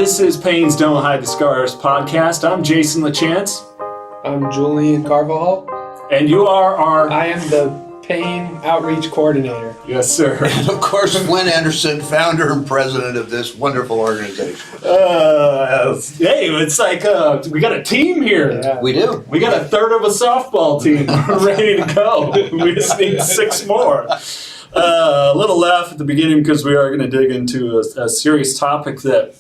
This is Pains Don't Hide the Scars podcast. I'm Jason LaChance. I'm Julian Carvajal. And you are our... I am the pain outreach coordinator. Yes, sir. And of course, Flindt Andersen, founder and president of this wonderful organization. Hey, it's like we got a team here. Yeah. We do. We got a third of a softball team ready to go. We just need 6 more. A little laugh at the beginning because we are going to dig into a serious topic that,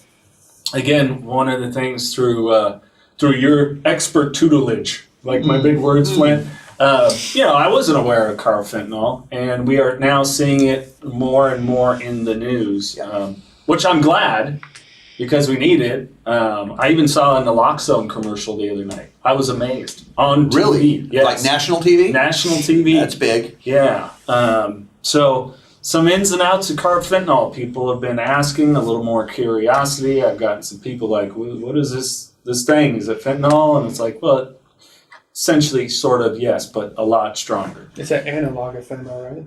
again, one of the things through your expert tutelage, like my big words, Flindt. I wasn't aware of carfentanil, and we are now seeing it more and more in the news, which I'm glad because we need it. I even saw a naloxone commercial the other night. I was amazed on TV. Really? Yes. Like national TV? National TV. That's big. Yeah. So some ins and outs of carfentanil. People have been asking, a little more curiosity. I've gotten some people like, what is this thing? Is it fentanyl? And it's like, well, essentially, sort of, yes, but a lot stronger. It's an analog of fentanyl, right?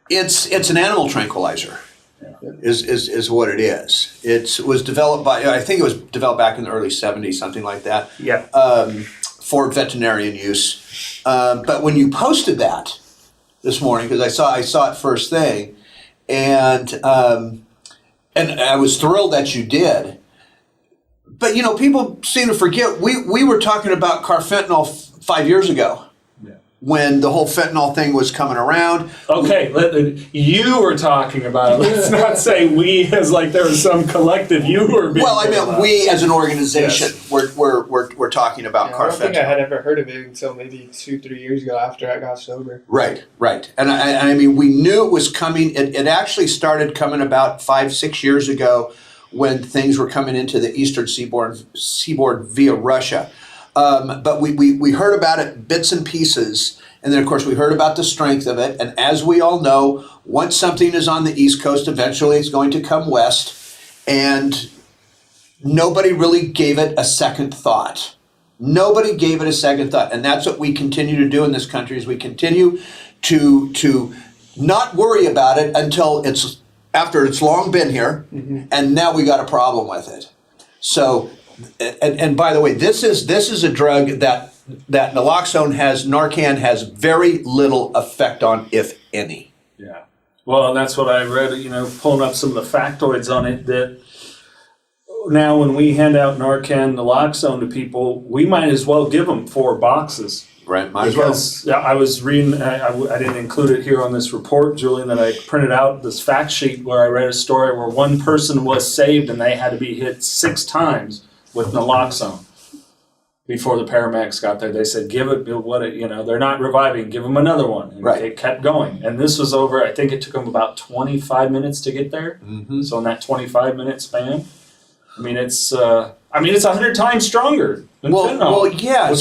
It's an animal tranquilizer. Yeah. Is what it is. It was developed I think it was developed back in the early 70s, something like that. Yeah. For veterinarian use. But when you posted that this morning, because I saw it first thing, and I was thrilled that you did. But people seem to forget we were talking about carfentanil 5 years ago. When the whole fentanyl thing was coming around. Okay, you were talking about it. Let's not say we as like there was some collective you were being. Well, I meant we as an organization. Yes. We're talking about carfentanil. I don't think I had ever heard of it until maybe 2-3 years ago after I got sober. Right. And I mean, we knew it was coming. It actually started coming about 5-6 years ago when things were coming into the eastern seaboard via Russia. But we heard about it bits and pieces, and then of course we heard about the strength of it. And as we all know, once something is on the East Coast, eventually it's going to come west, and nobody really gave it a second thought. Nobody gave it a second thought, and that's what we continue to do in this country. Is we continue to not worry about it until after it's long been here, and now we got a problem with it. So. And by the way, this is a drug that Narcan has very little effect on, if any. Yeah. Well, and that's what I read, pulling up some of the factoids on it, that now when we hand out Narcan naloxone to people, we might as well give them 4 boxes. Right, might as well. I was reading, I didn't include it here on this report, Julian, that I printed out this fact sheet where I read a story where one person was saved and they had to be hit 6 times with naloxone before the paramedics got there. They said, give it they're not reviving, give them another one. And right. It kept going. And this was over, I think it took them about 25 minutes to get there. Mm-hmm. So in that 25-minute span, I mean, it's 100 times stronger than fentanyl. Well, yeah.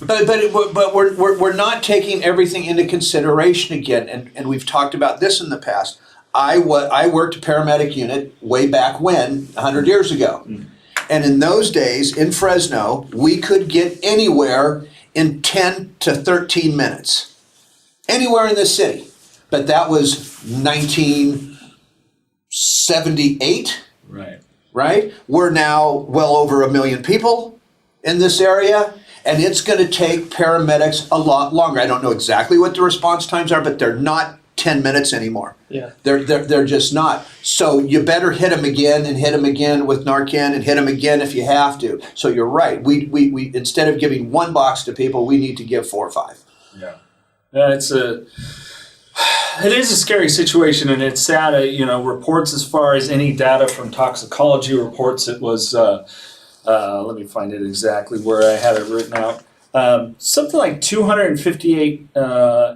But we're not taking everything into consideration again. And we've talked about this in the past. I worked a paramedic unit way back when, 100 years ago. Mm. And in those days, in Fresno, we could get anywhere in 10 to 13 minutes. Anywhere in this city. But that was 1978. Right? We're now well over 1 million people in this area. And it's going to take paramedics a lot longer. I don't know exactly what the response times are, but they're not 10 minutes anymore. Yeah. They're just not. So you better hit them again and hit them again with Narcan and hit them again if you have to. So you're right. We instead of giving 1 box to people, we need to give 4 or 5. Yeah. It is a scary situation, and it's sad. Reports as far as any data from toxicology reports, it was, let me find it exactly where I had it written out. Something like 258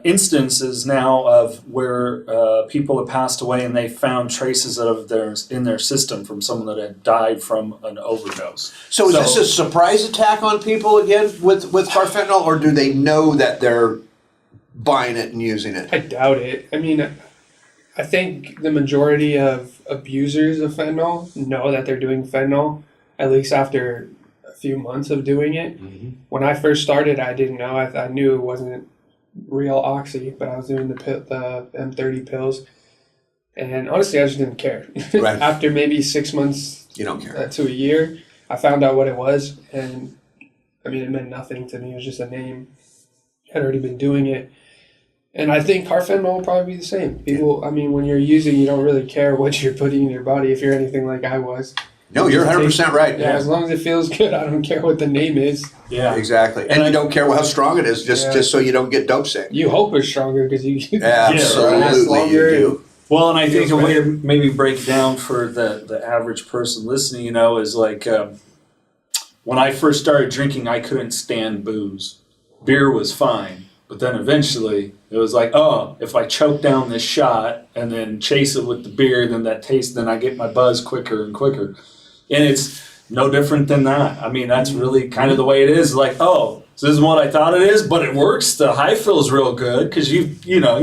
instances now of where people have passed away and they found traces of in their system from someone that had died from an overdose. So is this a surprise attack on people again with carfentanil, or do they know that they're buying it and using it? I doubt it. I mean, I think the majority of abusers of fentanyl know that they're doing fentanyl, at least after few months of doing it. Mm-hmm. When I first started, I didn't know. I knew it wasn't real oxy, but I was doing the M30 pills. And honestly, I just didn't care. Right. After maybe 6 months You don't care. to a year, I found out what it was. And I mean, it meant nothing to me. It was just a name. I'd already been doing it. And I think Carfentanil will probably be the same. People, I mean, when you're using, you don't really care what you're putting in your body if you're anything like I was. No, you're 100% right. Yeah, as long as it feels good, I don't care what the name is. Yeah. Exactly. And you don't care how strong it is, just so you don't get dope sick. You hope it's stronger because you Absolutely, you do. Well, and I think a way to maybe break down for the average person listening, you know, is like when I first started drinking, I couldn't stand booze. Beer was fine. But then eventually it was like, oh, if I choke down this shot and then chase it with the beer, then that taste, then I get my buzz quicker and quicker. And it's no different than that. I mean, that's really kind of the way it is. Like, oh, so this is what I thought it is, but it works. The high feels real good because you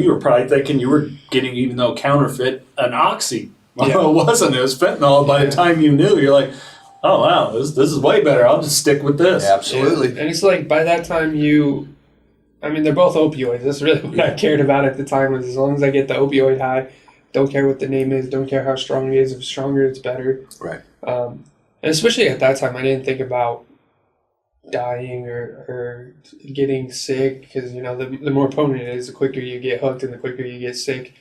were probably thinking you were getting, even though counterfeit, an oxy. Well, it wasn't. It was fentanyl. By the time you knew, you're like, oh, wow, this is way better. I'll just stick with this. Absolutely. And it's like by that time I mean, they're both opioids. That's really what I cared about at the time was as long as I get the opioid high, don't care what the name is, don't care how strong it is. If it's stronger, it's better. Right. And especially at that time, I didn't think about dying or getting sick because, you know, the more potent it is, the quicker you get hooked and the quicker you get sick.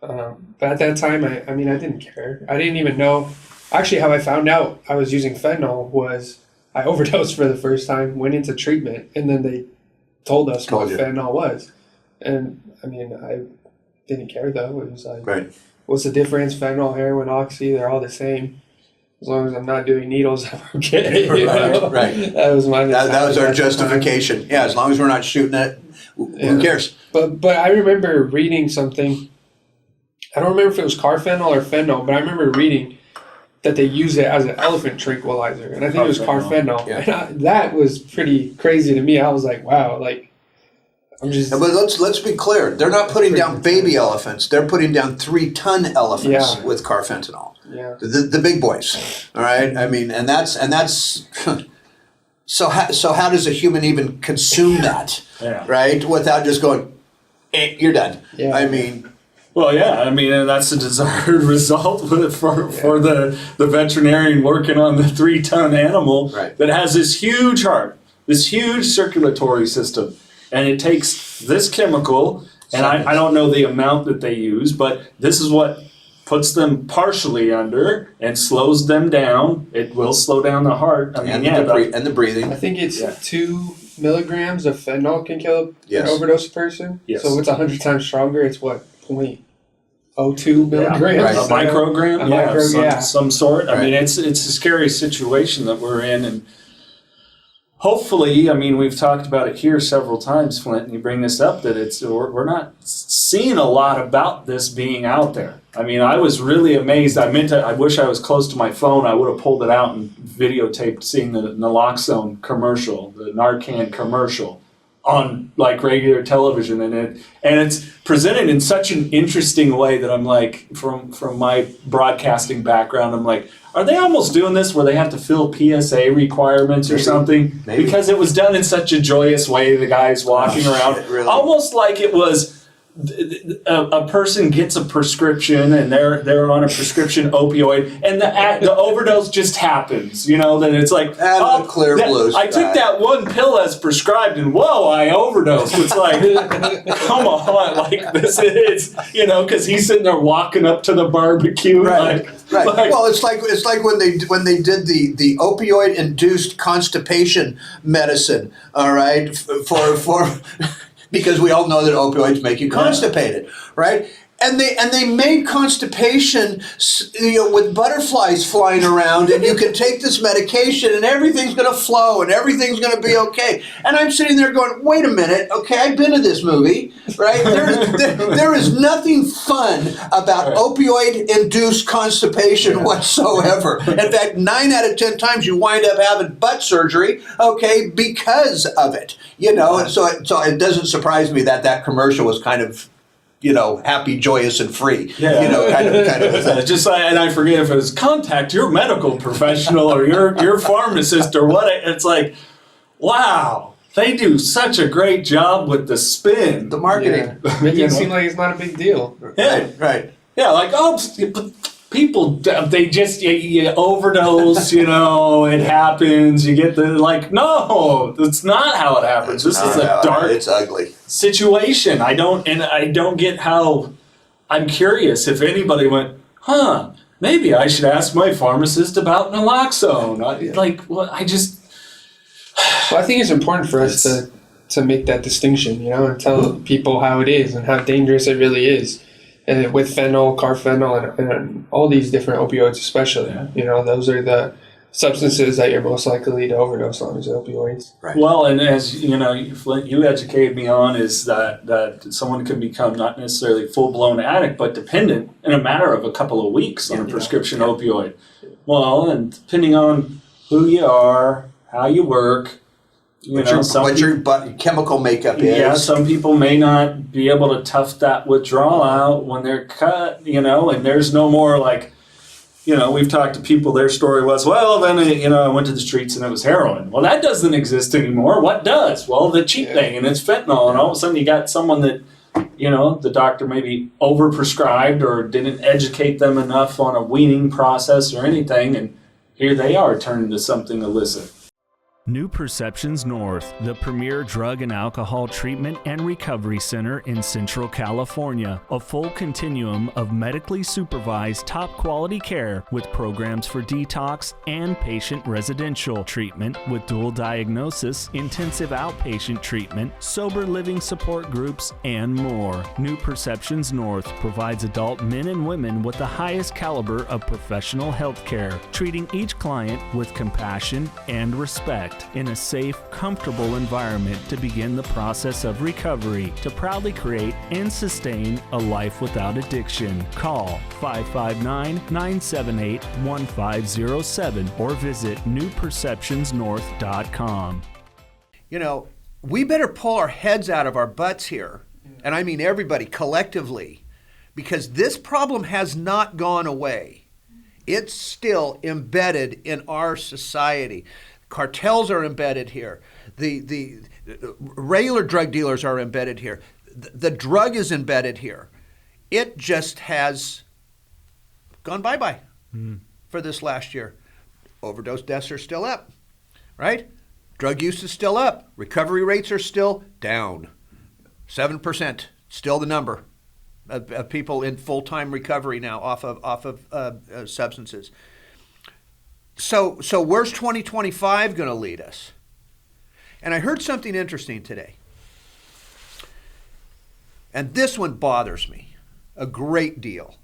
But at that time, I mean, I didn't care. I didn't even know. Actually, how I found out I was using fentanyl was I overdosed for the first time, went into treatment, and then they told us what fentanyl was. And, I mean, I didn't care, though. It was like, what's the difference? Fentanyl, heroin, oxy, they're all the same. As long as I'm not doing needles, I'm okay. Right. That was my That was our justification. Yeah, as long as we're not shooting it, who cares? But I remember reading something. I don't remember if it was Carfentanil or fentanyl, but I remember reading that they use it as an elephant tranquilizer, and I think it was Carfentanil. Yeah. And that was pretty crazy to me. I was like, wow, like I'm just. But let's be clear. They're not putting down baby elephants. They're putting down 3-ton elephants with Carfentanil. Yeah. The big boys. All right. I mean, and that's so how does a human even consume that? Right, without just going, you're done. Yeah. I mean. Well, yeah, I mean, and that's the desired result for the veterinarian working on the 3-ton animal that has this huge heart, this huge circulatory system, and it takes this chemical, and I don't know the amount that they use, but this is what puts them partially under and slows them down. It will slow down the heart. I mean, and the breathing. I think it's 2 milligrams of fentanyl can kill an overdose person. Yes. So it's 100 times stronger. It's what, 0.02 milligrams? A microgram? Some sort. Right. I mean, it's a scary situation that we're in, and hopefully, I mean, we've talked about it here several times, Flindt, and you bring this up, that we're not seeing a lot about this being out there. I mean, I was really amazed. I wish I was close to my phone. I would have pulled it out and videotaped seeing the naloxone commercial, the Narcan commercial on like regular television, and it's presented in such an interesting way that I'm like, from my broadcasting background, I'm like, are they almost doing this where they have to fill PSA requirements or something? Maybe. Because it was done in such a joyous way, the guy's walking around, really? almost like it was a person gets a prescription and they're on a prescription opioid and the overdose just happens, you know, then it's like, clear blue I took that one pill as prescribed and whoa, I overdosed. It's like, come on, like this is, you know, because he's sitting there walking up to the barbecue. Right. Well, it's like when they did the opioid induced constipation medicine. All right, for because we all know that opioids make you constipated, right? And they made constipation, you know, with butterflies flying around, and you can take this medication and everything's going to flow and everything's going to be okay. And I'm sitting there going, wait a minute, okay, I've been to this movie, right? There is nothing fun about opioid-induced constipation whatsoever. In fact, 9 out of 10 times you wind up having butt surgery, okay, because of it. You know, and so it doesn't surprise me that commercial was kind of, you know, happy, joyous, and free. Yeah. You know, kind of a thing. Just and I forget if it was contact your medical professional or your pharmacist or what. It's like, wow, they do such a great job with the spin, the marketing. Make it seem like it's not a big deal. Right. Yeah, like, people, they just, you overdose, it happens, you get no, that's not how it happens. This is a dark it's ugly situation. I don't get how. I'm curious if anybody went, maybe I should ask my pharmacist about naloxone. I think it's important for us to make that distinction, and tell people how it is and how dangerous it really is. And with fentanyl, carfentanil, and all these different opioids especially, those are the substances that you're most likely to overdose on is opioids. Right. Well, and as Flindt, you educated me on is that someone can become not necessarily full-blown addict, but dependent in a matter of a couple of weeks on a prescription opioid. Well, and depending on who you are, how you work, what your chemical makeup is. Yeah, some people may not be able to tough that withdrawal out when they're cut, and there's no more we've talked to people, their story was, well, then, I went to the streets and it was heroin. Well, that doesn't exist anymore. What does? Well, the cheap thing, and it's fentanyl, and all of a sudden you got someone that, the doctor maybe overprescribed or didn't educate them enough on a weaning process or anything, and here they are turning to something illicit. New Perceptions North, the premier drug and alcohol treatment and recovery center in Central California. A full continuum of medically supervised top quality care with programs for detox and patient residential treatment with dual diagnosis, intensive outpatient treatment, sober living support groups, and more. New Perceptions North provides adult men and women with the highest caliber of professional health care, treating each client with compassion and respect. In a safe, comfortable environment to begin the process of recovery to proudly create and sustain a life without addiction. Call 559-978-1507 or visit newperceptionsnorth.com. We better pull our heads out of our butts here, and I mean everybody collectively, because this problem has not gone away. It's still embedded in our society. Cartels are embedded here. The regular drug dealers are embedded here. The drug is embedded here. It just has gone bye-bye for this last year. Overdose deaths are still up, right? Drug use is still up. Recovery rates are still down. 7%, still the number of people in full-time recovery now off of substances. So where's 2025 going to lead us? And I heard something interesting today. And this one bothers me a great deal.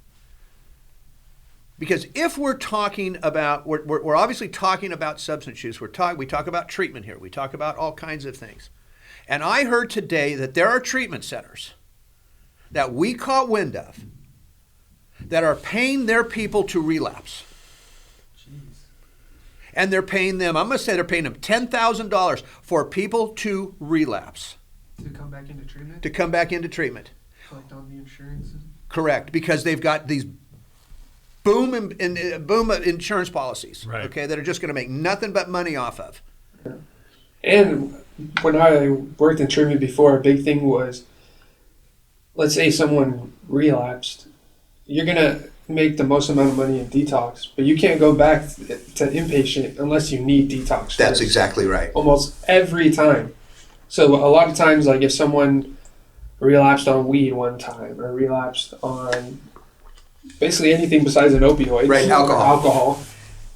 Because if we're talking about, we're obviously talking about substance use. We talk about treatment here. We talk about all kinds of things. And I heard today that there are treatment centers that we caught wind of that are paying their people to relapse. And they're paying them, I'm going to say they're paying them $10,000 for people to relapse. To come back into treatment? To come back into treatment. Collect on the insurance? Correct, because they've got these boom insurance policies, right, okay, that are just going to make nothing but money off of. Yeah. And when I worked in treatment before, a big thing was, let's say someone relapsed, you're going to make the most amount of money in detox, but you can't go back to inpatient unless you need detox. That's exactly right. Almost every time. So a lot of times, like if someone relapsed on weed one time or relapsed on basically anything besides an opioid, right, alcohol,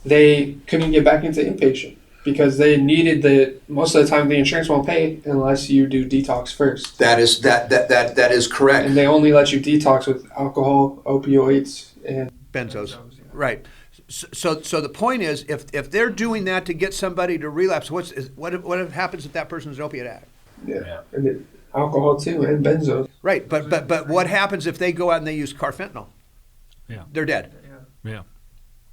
they couldn't get back into inpatient because they needed most of the time the insurance won't pay unless you do detox first. That is correct. And they only let you detox with alcohol, opioids, and benzos. Yeah. Right. So the point is, if they're doing that to get somebody to relapse, what happens if that person's an opiate addict? Yeah. And alcohol too, and benzos. Right, but what happens if they go out and they use carfentanil? Yeah. They're dead. Yeah.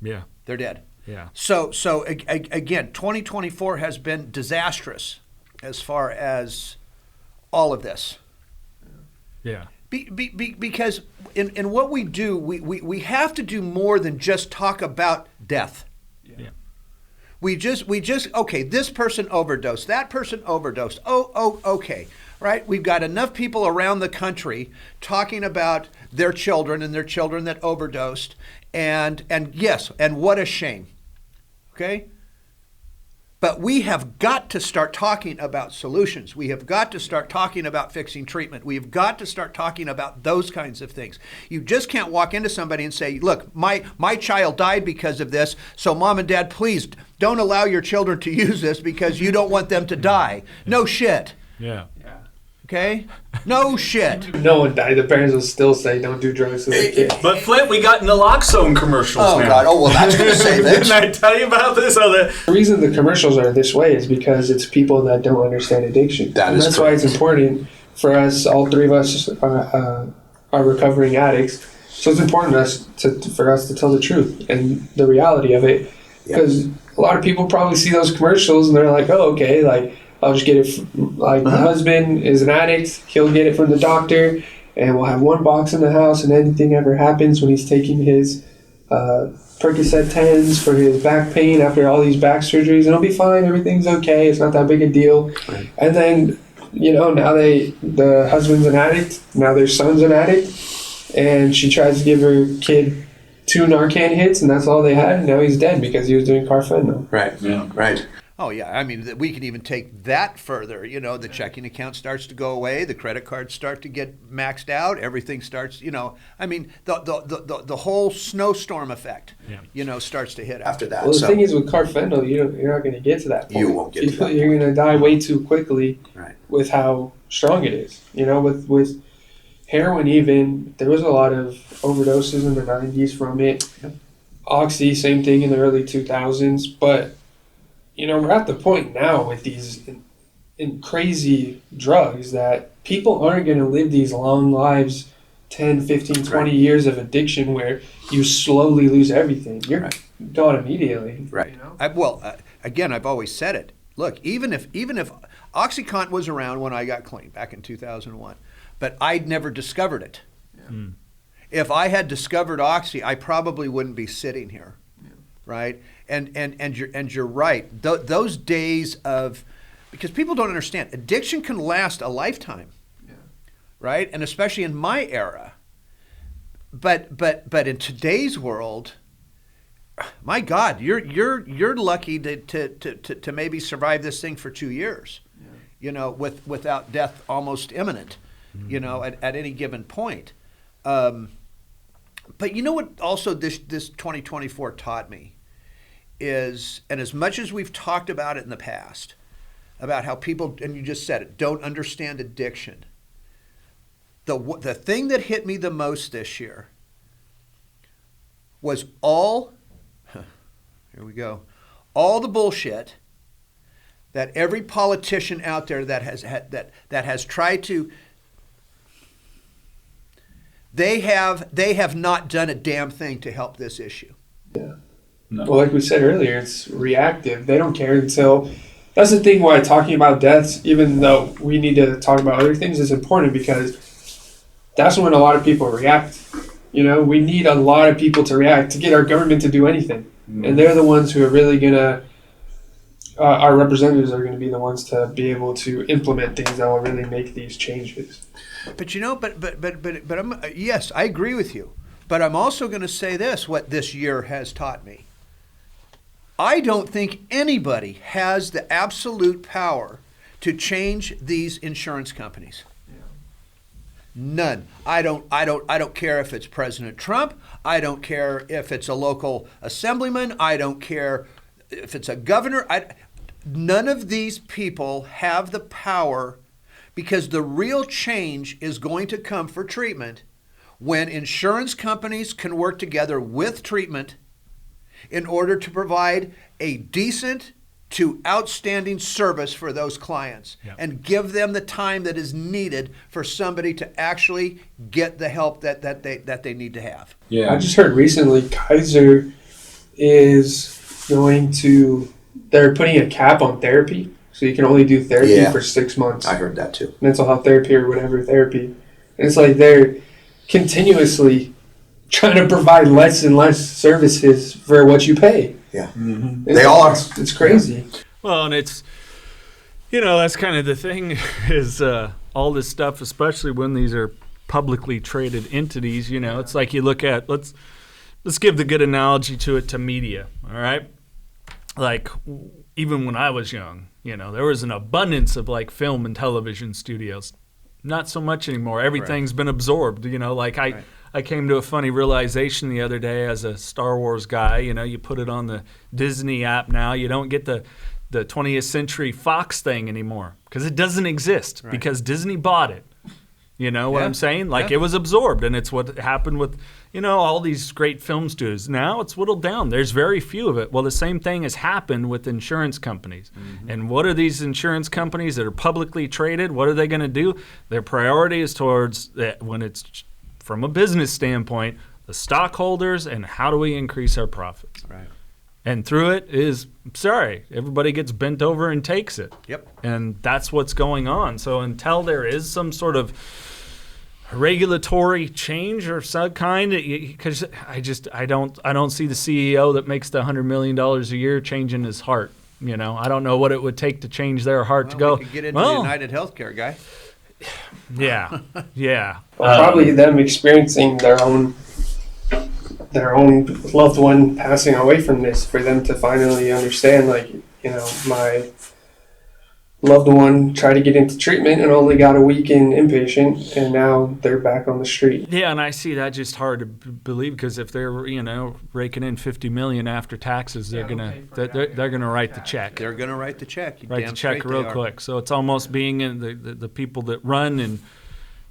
Yeah. They're dead. Yeah. So again, 2024 has been disastrous as far as all of this. Yeah. Because in what we do, we have to do more than just talk about death. Yeah. We just okay, this person overdosed, that person overdosed. Oh, okay. right? We've got enough people around the country talking about their children and their children that overdosed. And yes, and what a shame. Okay? But we have got to start talking about solutions. We have got to start talking about fixing treatment. We have got to start talking about those kinds of things. You just can't walk into somebody and say, look, my child died because of this, so mom and dad, please don't allow your children to use this because you don't want them to die. No shit. Yeah. Okay? No shit. No one died. The parents will still say, don't do drugs to their kids. But Flindt, we got naloxone commercials Oh, now. God. Oh, well, that's going to save it. Didn't I tell you about this? The reason the commercials are this way is because it's people that don't understand addiction. That is That's correct. why it's important for us, all three of us are recovering addicts. So it's important for us to tell the truth and the reality of it. Because a lot of people probably see those commercials and they're like, oh, okay, like, I'll just get it. My husband is an addict. He'll get it from the doctor, and we'll have one box in the house. And anything ever happens when he's taking his Percocet 10s for his back pain after all these back surgeries, it'll be fine. Everything's okay. It's not that big a deal. Right. And then, now the husband's an addict. Now their son's an addict, and she tries to give her kid 2 Narcan hits, and that's all they had. And now he's dead because he was doing Carfentanil. Right. Yeah. Right. Oh, yeah. I mean, we can even take that further. The checking account starts to go away. The credit cards start to get maxed out. Everything starts, I mean, the whole snowstorm effect, starts to hit after that. Well, the thing is with Carfentanil, you're not going to get to that point. You won't get to that You're going to die way too quickly Right. with how strong it is. With heroin even, there was a lot of overdoses in the 90s from it. Yep. Oxy, same thing in the early 2000s. But we're at the point now with these in crazy drugs that people aren't going to live these long lives, 10, 15, 20 years of addiction where you slowly lose everything. You're gone immediately. Right. Again, I've always said it. Look, even if OxyContin was around when I got clean back in 2001, but I'd never discovered it. Yeah. If I had discovered Oxy, I probably wouldn't be sitting here. Right, and you're right. Those days of, because people don't understand, addiction can last a lifetime, right? And especially in my era. But in today's world, my God, you're lucky to maybe survive this thing for 2 years, without death almost imminent, at any given point. But you know what? Also, this 2024 taught me is, and as much as we've talked about it in the past, about how people, and you just said it, don't understand addiction. The thing that hit me the most this year was all the bullshit that every politician out there that has tried to. They have not done a damn thing to help this issue. Yeah. No. Well, like we said earlier, it's reactive. They don't care until. That's the thing why talking about deaths, even though we need to talk about other things, is important because that's when a lot of people react. We need a lot of people to react to get our government to do anything. Mm. And they're the ones who are really going to, our representatives are going to be the ones to be able to implement things that will really make these changes. But I'm, yes, I agree with you. But I'm also going to say this, what this year has taught me. I don't think anybody has the absolute power to change these insurance companies. Yeah. None. I don't care if it's President Trump. I don't care if it's a local assemblyman. I don't care if it's a governor. None of these people have the power, because the real change is going to come for treatment when insurance companies can work together with treatment in order to provide a decent to outstanding service for those clients, and give them the time that is needed for somebody to actually get the help that they need to have. Yeah. I just heard recently Kaiser is going to, they're putting a cap on therapy. So you can only do therapy for 6 months. I heard that too. Mental health therapy or whatever therapy. And it's like they're continuously trying to provide less and less services for what you pay. Yeah. Mm-hmm. They all are. It's crazy. Well, and it's, that's kind of the thing is all this stuff, especially when these are publicly traded entities. You know, it's like you look at let's give the good analogy to media. All right, like even when I was young, you know, there was an abundance of like film and television studios. Not so much anymore. Everything's been absorbed. You know, like I came to a funny realization the other day as a Star Wars guy. You know, you put it on the Disney app now. You don't get the 20th Century Fox thing anymore because it doesn't exist because Disney bought it. You know what I'm saying? Like it was absorbed, and it's what happened with, you know, all these great film studios. Now it's whittled down. There's very few of it. Well, the same thing has happened with insurance companies. And what are these insurance companies that are publicly traded? What are they going to do? Their priority is towards, when it's from a business standpoint, the stockholders and how do we increase our profits. Right. And through it is, sorry, everybody gets bent over and takes it. Yep. And that's what's going on. So until there is some sort of regulatory change or some kind, because I don't see the CEO that makes the $100 million a year changing his heart. You know, I don't know what it would take to change their heart to go. We could get into the United Healthcare guy. Yeah, yeah. Well, probably them experiencing their own loved one passing away from this for them to finally understand, like, you know, my loved one tried to get into treatment and only got a week in inpatient, and now they're back on the street. Yeah, and I see that just hard to believe because if they're, you know, raking in $50 million after taxes, they're gonna write the check. They're gonna write the check. Write the check real quick. So it's almost being in the people that run, and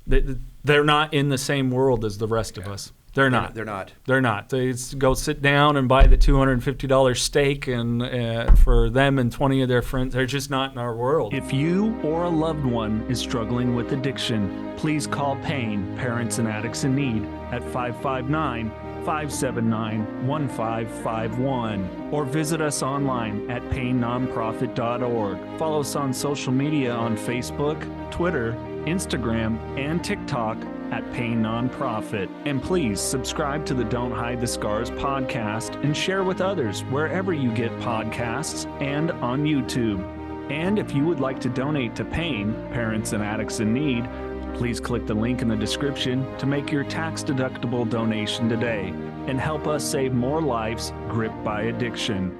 they're not in the same world as the rest of us. They're not. They're not. They're not. They go sit down and buy the $250 steak, and for them and 20 of their friends, they're just not in our world. If you or a loved one is struggling with addiction, please call PAIN, Parents and Addicts in Need, at 559-579-1551, or visit us online at painnonprofit.org. Follow us on social media on Facebook, Twitter, Instagram, and TikTok at Pain Nonprofit. And please subscribe to the Don't Hide the Scars podcast and share with others wherever you get podcasts and on YouTube. And if you would like to donate to PAIN, Parents and Addicts in Need, please click the link in the description to make your tax-deductible donation today and help us save more lives gripped by addiction.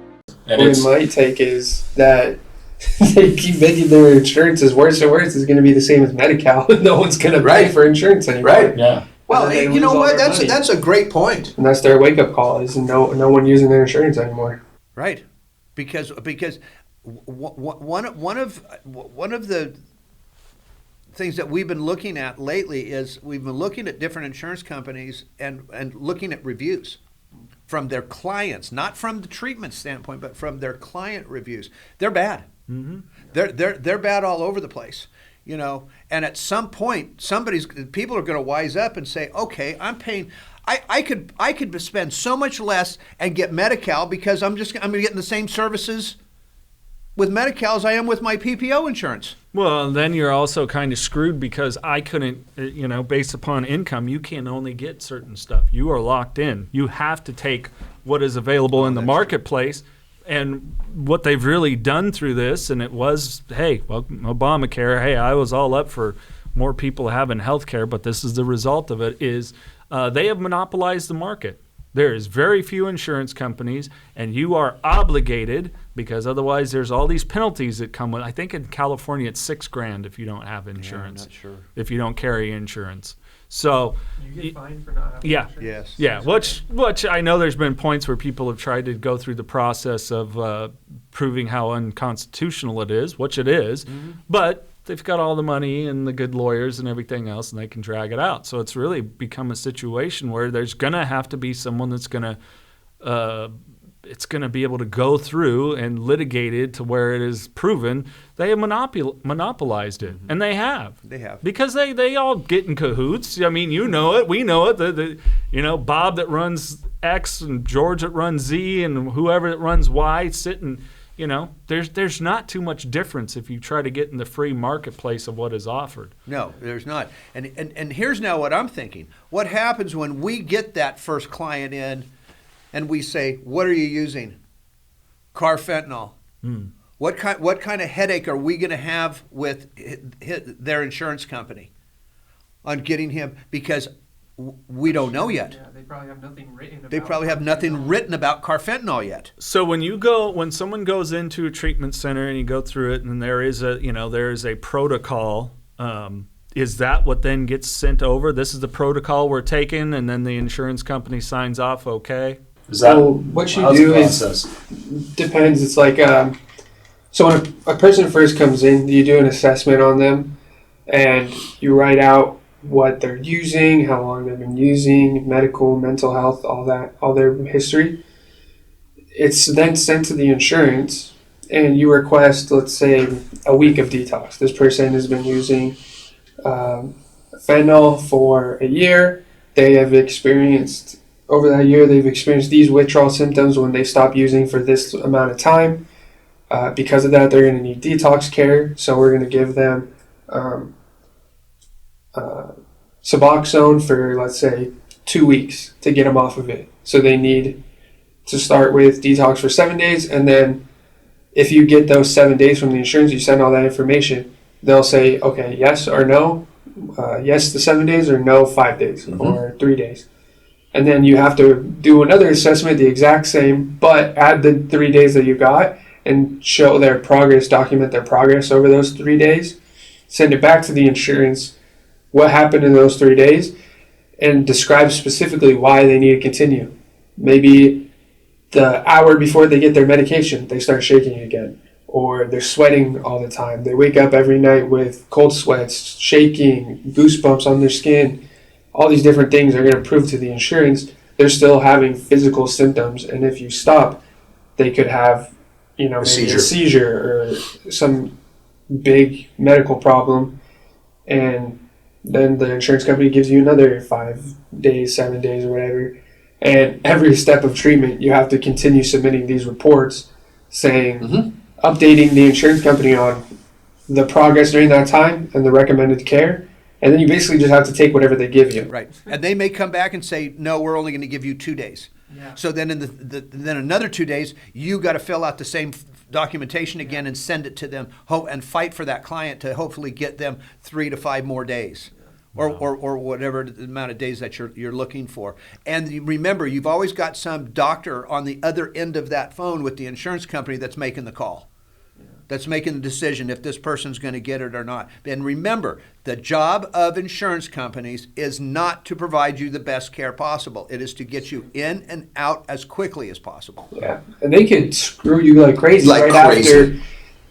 And what it might take is that they keep making their insurances worse and worse. It's going to be the same as Medi-Cal. No one's going to pay for insurance anymore. Right. Yeah. Well, you know what? That's a great point. And that's their wake-up call, is no one using their insurance anymore. Right. Because one of the things that we've been looking at lately is we've been looking at different insurance companies and looking at reviews from their clients, not from the treatment standpoint, but from their client reviews. They're bad. Mm-hmm. They're bad all over the place, you know. And at some point, people are going to wise up and say, okay, I'm paying. I could spend so much less and get Medi-Cal because I'm getting the same services with Medi-Cal as I am with my PPO insurance. Well, then you're also kind of screwed because I couldn't, you know, based upon income, you can only get certain stuff. You are locked in. You have to take what is available in the marketplace. And what they've really done through this, and it was, hey, well, Obamacare, hey, I was all up for more people having health care, but this is the result of it, is they have monopolized the market. There is very few insurance companies, and you are obligated, because otherwise there's all these penalties that come with. I think in California it's $6,000 if you don't have insurance. Yeah, I'm not sure. If you don't carry insurance. So you get fined for not having insurance. Yes. Yeah, which I know there's been points where people have tried to go through the process of proving how unconstitutional it is, which it is, but they've got all the money and the good lawyers and everything else, and they can drag it out. So it's really become a situation where there's going to have to be someone that's going to it's going to be able to go through and litigate it to where it is proven they have monopolized it. And they have. They have. Because they all get in cahoots. I mean, you know it. We know it. The Bob that runs X and George that runs Z and whoever that runs Y sitting, there's not too much difference if you try to get in the free marketplace of what is offered. No, there's not. And here's now what I'm thinking. What happens when we get that first client in and we say, what are you using? Carfentanil. What kind of headache are we going to have with their insurance company on getting him? Because we don't know yet. Yeah, they probably have nothing written about They probably have nothing written about carfentanil yet. So when someone goes into a treatment center and you go through it, and there is a protocol. Is that what then gets sent over? This is the protocol we're taking, and then the insurance company signs off. Okay. Is that Well, what you how's do the is process? depends. It's like so when a person first comes in, you do an assessment on them, and you write out what they're using, how long they've been using, medical, mental health, all that, all their history. It's then sent to the insurance, and you request, let's say, a week of detox. This person has been using fentanyl for a year. They have experienced, over that year, they've experienced these withdrawal symptoms when they stop using for this amount of time. Because of that, they're going to need detox care. So we're going to give them Suboxone for, let's say, 2 weeks to get them off of it. So they need to start with detox for 7 days, and then if you get those 7 days from the insurance, you send all that information. They'll say, okay, yes or no, yes to 7 days, or no 5 days, or 3 days. And then you have to do another assessment, the exact same, but add the 3 days that you got and show their progress, document their progress over those 3 days. Send it back to the insurance, what happened in those 3 days, and describe specifically why they need to continue. Maybe the hour before they get their medication, they start shaking again, or they're sweating all the time. They wake up every night with cold sweats, shaking, goosebumps on their skin. All these different things are going to prove to the insurance they're still having physical symptoms, and if you stop, they could have, maybe a seizure or some big medical problem, and then the insurance company gives you another 5 days, 7 days, or whatever. And every step of treatment, you have to continue submitting these reports saying, updating the insurance company on the progress during that time and the recommended care. And then you basically just have to take whatever they give you. Right. And they may come back and say, no, we're only going to give you 2 days. Yeah. So then in then another 2 days, you got to fill out the same documentation again and send it to them and fight for that client to hopefully get them 3 to 5 more days. Or whatever the amount of days that you're looking for. And remember, you've always got some doctor on the other end of that phone with the insurance company that's making the call, that's making the decision if this person's going to get it or not. And remember, the job of insurance companies is not to provide you the best care possible. It is to get you in and out as quickly as possible. Yeah, and they could screw you like crazy after.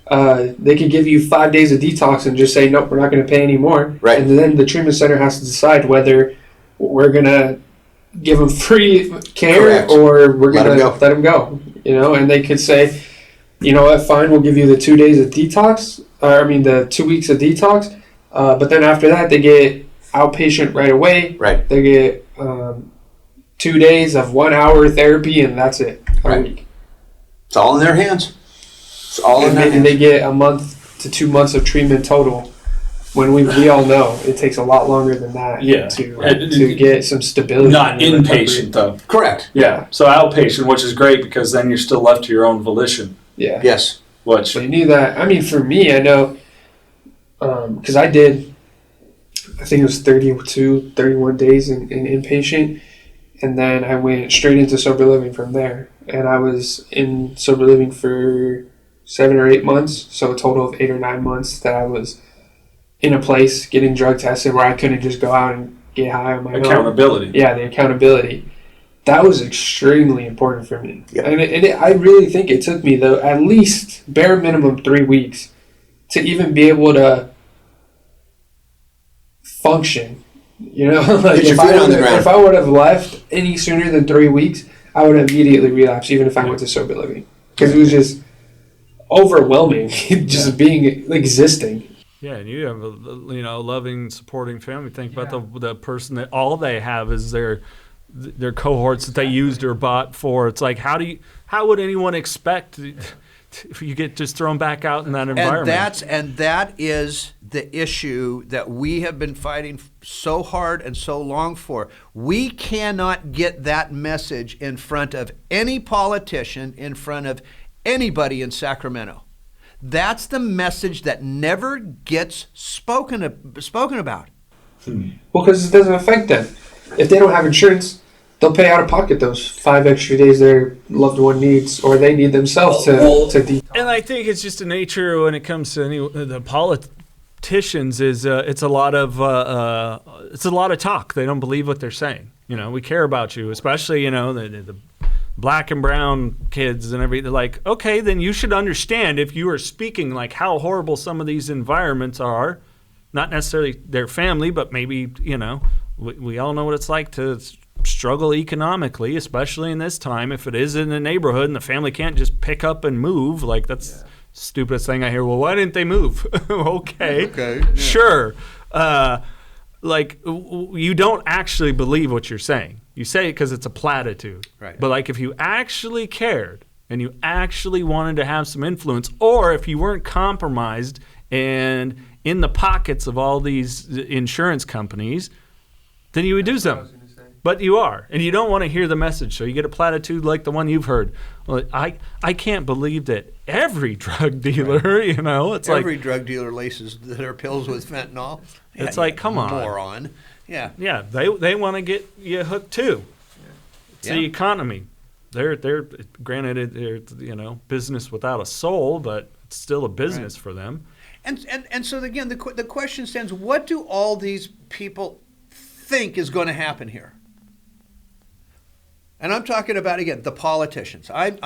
They could give you 5 days of detox and just say, nope, we're not going to pay anymore. Right. And then the treatment center has to decide whether we're going to give them free care Correct. or we're going to Let let them go. And they could say, you know what, fine, we'll give you the 2 days of detox, the 2 weeks of detox, but then after that they get outpatient right away. Right. They get 2 days of 1 hour therapy, and that's it. A week. It's all in their hands. It's all in their And hands. they get a month to 2 months of treatment total. When we all know it takes a lot longer than that to get some stability. Not inpatient though. Correct. Yeah. So outpatient, which is great because then you're still left to your own volition. Yeah. Yes. Which So you need that. For me, I know, because I think it was 31 days in inpatient, and then I went straight into sober living from there. And I was in sober living for 7 or 8 months, so a total of 8 or 9 months that I was in a place getting drug tested where I couldn't just go out and get high on my own. accountability. Yeah, the accountability. That was extremely important for me. Yep. And I really think it took me, though, at least bare minimum 3 weeks to even be able to function. Like Get your feet on the ground. if I would have left any sooner than 3 weeks, I would have immediately relapsed, even if I went to sober living. Because it was just overwhelming, just existing. Yeah, and you have a loving, supporting family. Think about the person that all they have is their cohorts that they used or bought for. It's like how would anyone expect if you get just thrown back out in that environment? And that is the issue that we have been fighting so hard and so long for. We cannot get that message in front of any politician, in front of anybody in Sacramento. That's the message that never gets spoken about. Well, because it doesn't affect them. If they don't have insurance, they'll pay out of pocket those 5 extra days their loved one needs, or they need themselves to detox. And I think it's just a nature when it comes to the politicians is it's a lot of talk. They don't believe what they're saying. We care about you, especially the black and brown kids and everything. Like, okay, then you should understand if you are speaking like how horrible some of these environments are, not necessarily their family, but maybe we all know what it's like to struggle economically, especially in this time. If it is in a neighborhood and the family can't just pick up and move, like that's the stupidest thing I hear. Well, why didn't they move? Okay, sure. You don't actually believe what you're saying. You say it because it's a platitude. Right. But if you actually cared and you actually wanted to have some influence, or if you weren't compromised and in the pockets of all these insurance companies, then you would do something. But you are, and you don't want to hear the message, so you get a platitude like the one you've heard. Well, I can't believe that every drug dealer, it's every drug dealer laces their pills with fentanyl. It's come on, moron. Yeah. Yeah, they want to get you hooked too. It's the economy. They're granted they're business without a soul, but it's still a business for them. And so again, the question stands: what do all these people think is going to happen here? And I'm talking about, again, the politicians. And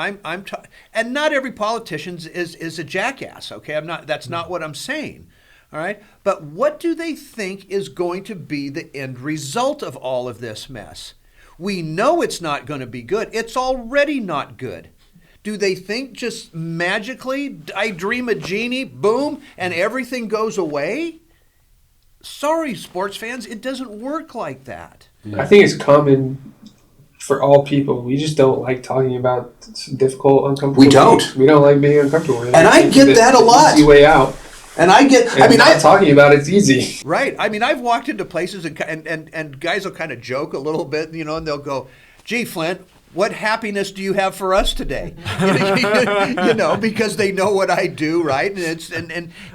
not every politician is a jackass. Okay, that's not what I'm saying. All right, but what do they think is going to be the end result of all of this mess? We know it's not going to be good. It's already not good. Do they think just magically, I dream a genie, boom, and everything goes away? Sorry, sports fans, it doesn't work like that. I think it's common for all people. We just don't like talking about difficult, uncomfortable. We don't. Things. We don't like being uncomfortable. And I get that a lot. Easy way out. And I get. And not talking about it's easy. Right. I mean, I've walked into places and guys will kind of joke a little bit, and they'll go, "Gee, Flindt, what happiness do you have for us today?" Because they know what I do, right?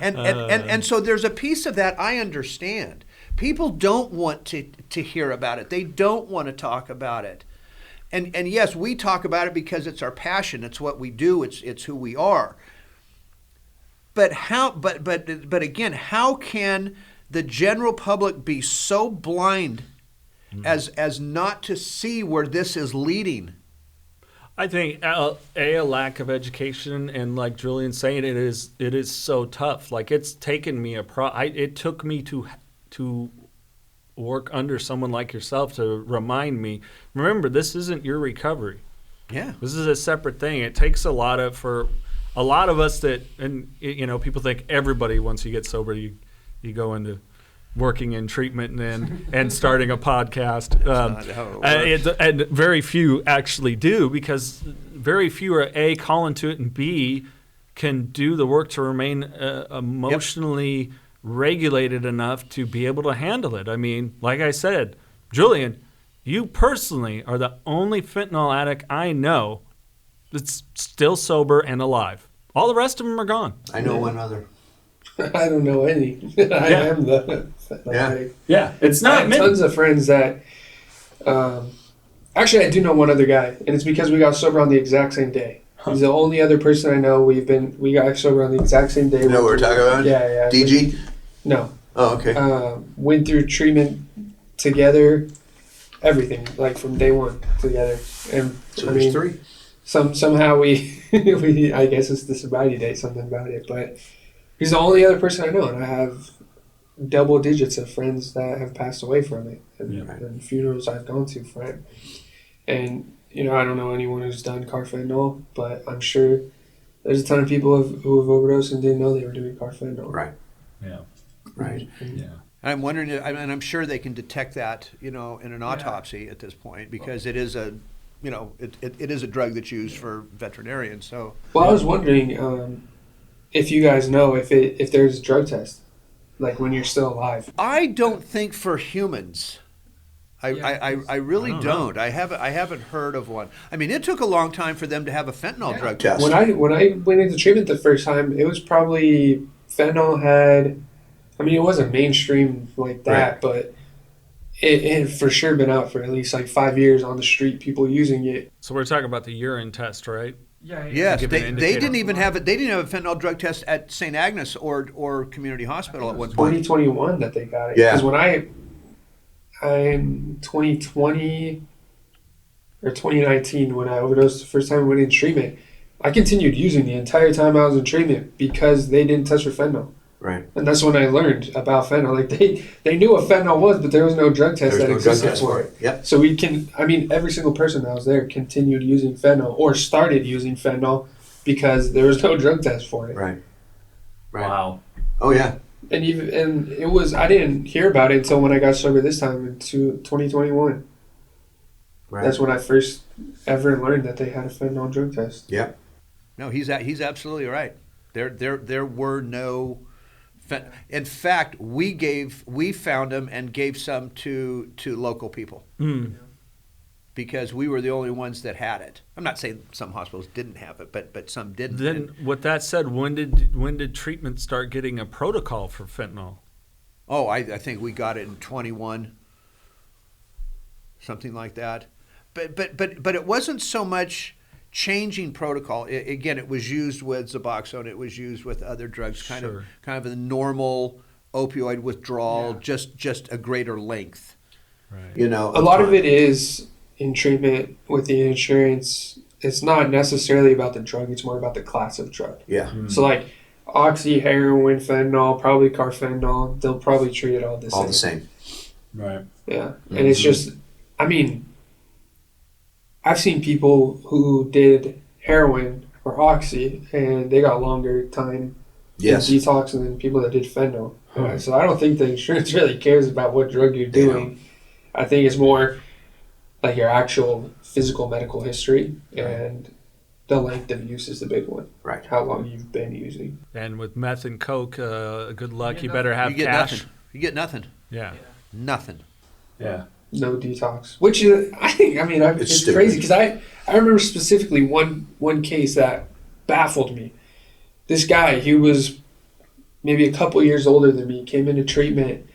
And so there's a piece of that I understand. People don't want to hear about it. They don't want to talk about it. And yes, we talk about it because it's our passion. It's what we do. It's who we are. But again, how can the general public be so blind as not to see where this is leading? I think a lack of education, and like Julian's saying, it is so tough. Like, it's taken me it took me to work under someone like yourself to remind me, remember, this isn't your recovery. Yeah. This is a separate thing. It takes for a lot of us that, and people think everybody, once you get sober, you go into working in treatment and starting a podcast. And very few actually do, because very few are A, call into it, and B, can do the work to remain emotionally regulated enough to be able to handle it. I mean, like I said, Julian, you personally are the only fentanyl addict I know that's still sober and alive. All the rest of them are gone. I know one other. I don't know any. I am the addict. Yeah, it's not I have tons of friends that. Actually, I do know one other guy, and it's because we got sober on the exact same day. He's the only other person I know. We got sober on the exact same day. You know what we're talking about? Yeah. DG? No. Oh, okay. Went through treatment together, everything, like from day one together. And so there's three. Somehow we I guess it's the sobriety date, something about it. But he's the only other person I know, and I have double digits of friends that have passed away from it, and funerals I've gone to for it. And I don't know anyone who's done Carfentanil, but I'm sure there's a ton of people who have overdosed and didn't know they were doing Carfentanil. Right. Yeah. Right. Yeah. I'm wondering, and I'm sure they can detect that, in an autopsy at this point, because it is it is a drug that's used for veterinarians. So. Well, I was wondering if you guys know if there's a drug test, like when you're still alive. I don't think for humans. I really don't. I haven't heard of one. I mean, it took a long time for them to have a fentanyl drug test. When I went into treatment the first time, it was probably fentanyl had. I mean, it wasn't mainstream like that, but it had for sure been out for at least like 5 years on the street. People using it. So we're talking about the urine test, right? Yeah. Yes, they didn't even have it. They didn't have a fentanyl drug test at St. Agnes or Community Hospital at one point. 2021 that they got it. Yeah. Because when I'm 2020 or 2019 when I overdosed the first time I went in treatment, I continued using the entire time I was in treatment because they didn't test for fentanyl. Right. And that's when I learned about fentanyl. Like they knew what fentanyl was, but there was no drug test that existed for it. Yep. So every single person that was there continued using fentanyl or started using fentanyl because there was no drug test for it. Right. Wow. Oh yeah. And it was I didn't hear about it until when I got sober this time in 2021. Right. That's when I first ever learned that they had a fentanyl drug test. Yep. No, he's absolutely right. There were no. In fact, we found them and gave some to local people because we were the only ones that had it. I'm not saying some hospitals didn't have it, but some didn't. Then, with that said, when did treatment start getting a protocol for fentanyl? Oh, I think we got it in 21, something like that. But it wasn't so much changing protocol. Again, it was used with Suboxone. It was used with other drugs, kind of a normal opioid withdrawal, just a greater length. Right. You know, a lot of it is in treatment with the insurance. It's not necessarily about the drug. It's more about the class of drug. Yeah. So like oxy, heroin, fentanyl, probably carfentanil. They'll probably treat it all the same. All the same. Right. Yeah. And it's just, I mean, I've seen people who did heroin or oxy and they got longer time in detox than people that did fentanyl. So I don't think the insurance really cares about what drug you're doing. I think it's more like your actual physical medical history and the length of use is the big one. Right. How long you've been using. And with meth and coke, good luck. You better have cash. Nothing. You get nothing. Yeah. Nothing. Yeah. No detox, which I think. I mean, it's crazy because I remember specifically one case that baffled me. This guy, he was maybe a couple years older than me, came into treatment,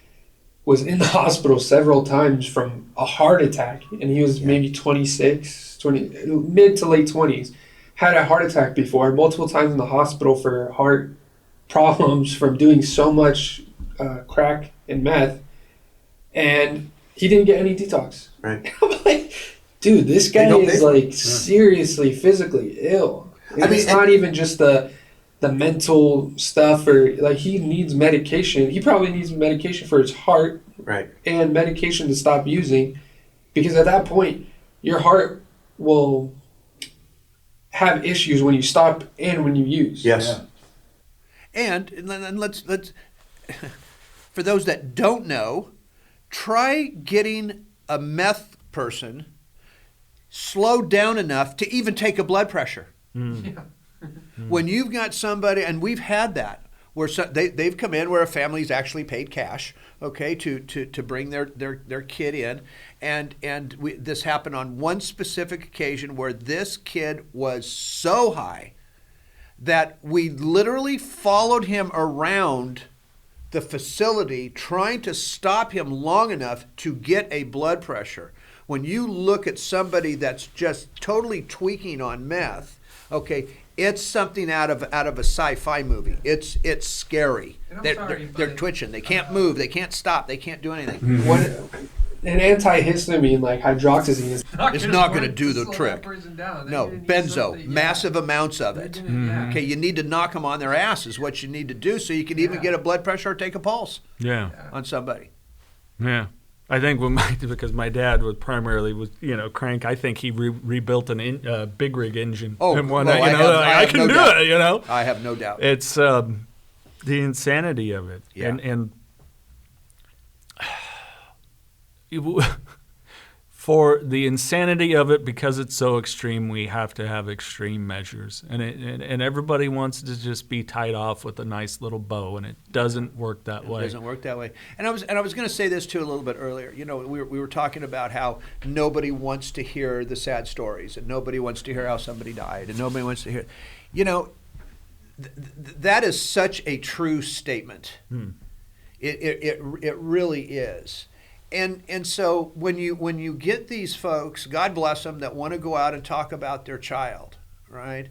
was in the hospital several times from a heart attack, and he was maybe 26, mid to late 20s. Had a heart attack before, multiple times in the hospital for heart problems from doing so much crack and meth, and he didn't get any detox. Right. I'm like, dude, this guy is like seriously physically ill. And it's not even just the mental stuff, or like he needs medication. He probably needs medication for his heart, right, and medication to stop using, because at that point your heart will have issues when you stop and when you use. Yes. Yeah. And let's for those that don't know, try getting a meth person slowed down enough to even take a blood pressure. Yeah. When you've got somebody, and we've had that, where they've come in where a family's actually paid cash, okay, to bring their kid in, and this happened on one specific occasion where this kid was so high that we literally followed him around the facility trying to stop him long enough to get a blood pressure. When you look at somebody that's just totally tweaking on meth, okay, it's something out of a sci-fi movie. It's scary. They're twitching. They can't move. They can't stop. They can't do anything. Mm-hmm. An antihistamine like hydroxyzine is not going to do the trick. No, benzo, massive amounts of it. Mm-hmm. Okay, you need to knock them on their ass is what you need to do, so you can even get a blood pressure or take a pulse. On somebody. Yeah. I think because my dad was crank. I think he rebuilt an big rig engine. Oh, and one, I can do it. I have no doubt. It's the insanity of it. for the insanity of it, because it's so extreme, we have to have extreme measures. And everybody wants to just be tied off with a nice little bow, and it doesn't work that way. It doesn't work that way. And I was going to say this too a little bit earlier. You know, we were talking about how nobody wants to hear the sad stories, and nobody wants to hear how somebody died, and nobody wants to hear. You know, that is such a true statement. It really is. And so when you get these folks, God bless them, that want to go out and talk about their child, right?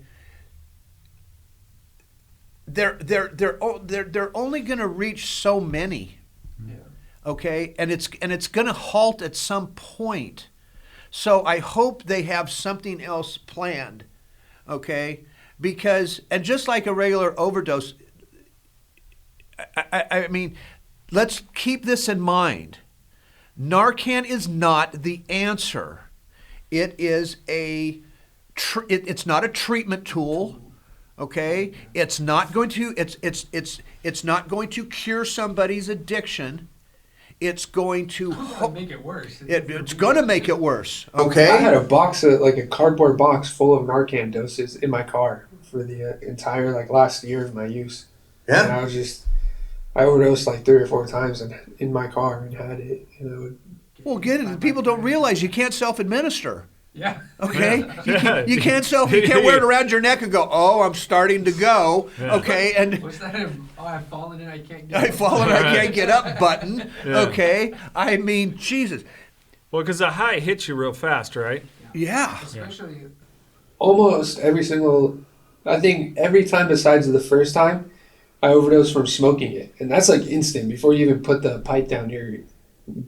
They're only going to reach so many, okay? And it's going to halt at some point. So I hope they have something else planned, okay? Because, and just like a regular overdose, I mean, let's keep this in mind. Narcan is not the answer. It is it's not a treatment tool, okay? It's not going to it's not going to cure somebody's addiction. It's going to make it worse. It's going to make it worse, okay? I had a box of, like a cardboard box full of Narcan doses in my car for the entire last year of my use. Yeah. And I overdosed 3 or 4 times in my car and had it. Well, get it. People don't realize you can't self-administer. Yeah. Okay. You can't wear it around your neck and go, "Oh, I'm starting to go." Yeah. Okay. And what's that? I've fallen and I can't get. I've fallen. I can't get up. Button. Yeah. Okay. I mean, Jesus. Well, because the high hits you real fast, right? Yeah. Especially almost every single. I think every time besides the first time, I overdosed from smoking it, and that's instant. Before you even put the pipe down, you're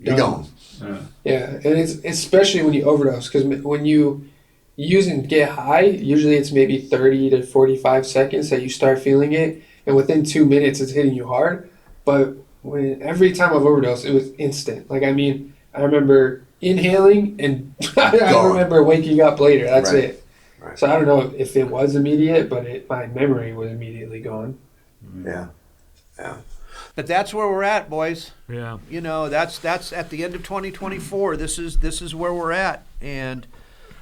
gone. Yeah, and it's especially when you overdose, because when you use and get high, usually it's maybe 30 to 45 seconds that you start feeling it, and within 2 minutes it's hitting you hard. But every time I've overdosed, it was instant. I remember inhaling and I remember waking up later. That's right. It. Right. So I don't know if it was immediate, but my memory was immediately gone. Yeah. But that's where we're at, boys. Yeah. You know, that's at the end of 2024. This is where we're at, and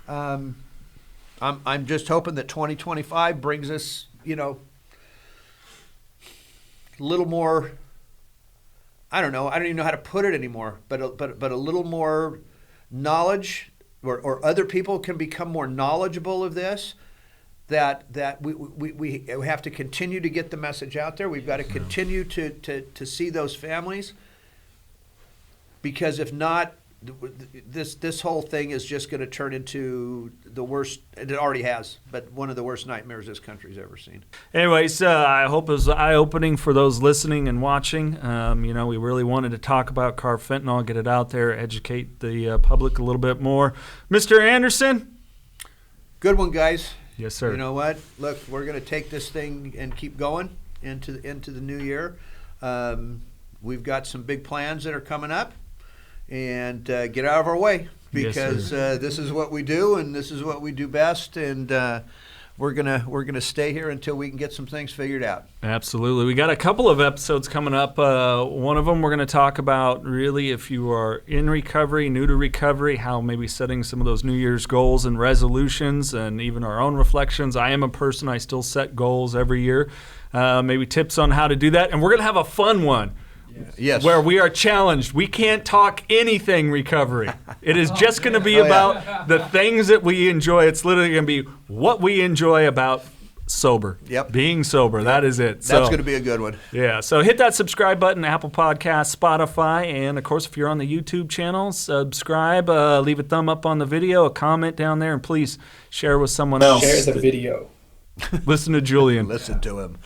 I'm just hoping that 2025 brings us, a little more. I don't know. I don't even know how to put it anymore. But a little more knowledge, or other people can become more knowledgeable of this. That we have to continue to get the message out there. We've got to continue to see those families, because if not, this whole thing is just going to turn into the worst. It already has, but one of the worst nightmares this country's ever seen. Anyways, I hope it was eye-opening for those listening and watching. We really wanted to talk about carfentanil, get it out there, educate the public a little bit more. Mr. Andersen? Good one, guys. Yes, sir. You know what? Look, we're going to take this thing and keep going into the new year. We've got some big plans that are coming up, and get out of our way, because this is what we do, and this is what we do best, and we're gonna stay here until we can get some things figured out. Absolutely. We got a couple of episodes coming up. One of them we're going to talk about, really, if you are in recovery, new to recovery, how maybe setting some of those New Year's goals and resolutions, and even our own reflections. I am a person, I still set goals every year. Maybe tips on how to do that. And we're going to have a fun one. Yes. Where we are challenged. We can't talk anything recovery. It is just going to be about the things that we enjoy. It's literally going to be what we enjoy about sober. Yep. Being sober. Yep. That is it. That's going to be a good one. Yeah. So hit that subscribe button, Apple Podcasts, Spotify, and of course, if you're on the YouTube channel, subscribe, leave a thumb up on the video, a comment down there, and please share with someone else. Share the video. Listen to Julian. Listen to him.